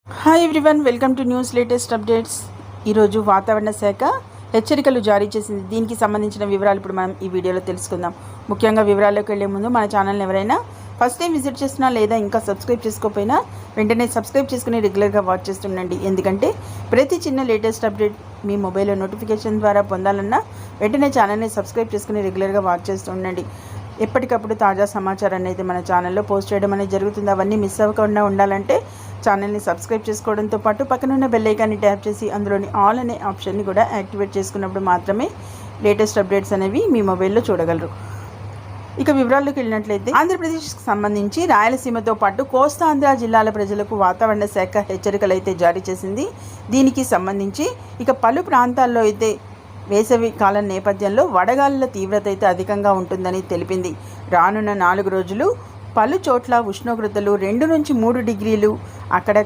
Hi everyone, welcome to news latest updates. ఈరోజు వాతావరణ శాఖ హెచ్చరికలు జారీ చేసింది. దీనికి సంబంధించిన వివరాలు ఇప్పుడు మనం ఈ వీడియోలో తెలుసుకుందాం. ముఖ్యంగా వివరాల్లోకి వెళ్లే ముందు మన ఛానల్ని ఎవరైనా ఫస్ట్ టైం విజిట్ చేసినా లేదా ఇంకా సబ్స్క్రైబ్ చేసుకోకపోయినా వెంటనే సబ్స్క్రైబ్ చేసుకుని రెగ్యులర్గా వాచ్ చేస్తుండండి. ఎందుకంటే ప్రతి చిన్న లేటెస్ట్ అప్డేట్ మీ మొబైల్లో నోటిఫికేషన్ ద్వారా పొందాలన్నా వెంటనే ఛానల్ని సబ్స్క్రైబ్ చేసుకుని రెగ్యులర్గా వాచ్ చేస్తుండండి. ఎప్పటికప్పుడు తాజా సమాచారాన్ని అయితే మన ఛానల్లో పోస్ట్ చేయడం అనేది జరుగుతుంది. అవన్నీ మిస్ అవ్వకుండా ఉండాలంటే ఛానల్ని సబ్స్క్రైబ్ చేసుకోవడంతో పాటు పక్కనున్న బెల్ ఐకాన్ని ట్యాప్ చేసి అందులోని ఆల్ అనే ఆప్షన్ని కూడా యాక్టివేట్ చేసుకున్నప్పుడు మాత్రమే లేటెస్ట్ అప్డేట్స్ అనేవి మీ మొబైల్లో చూడగలరు. ఇక వివరాల్లోకి వెళ్ళినట్లయితే ఆంధ్రప్రదేశ్కి సంబంధించి రాయలసీమతో పాటు కోస్తాంధ్ర జిల్లాల ప్రజలకు వాతావరణ శాఖ హెచ్చరికలు అయితే జారీ చేసింది. దీనికి సంబంధించి ఇక పలు ప్రాంతాల్లో అయితే వేసవి కాలం నేపథ్యంలో వడగాలుల తీవ్రత అయితే అధికంగా ఉంటుందని తెలిపింది. రానున్న 4 రోజులు పలు చోట్ల ఉష్ణోగ్రతలు 2 నుంచి 3 డిగ్రీలు అక్కడ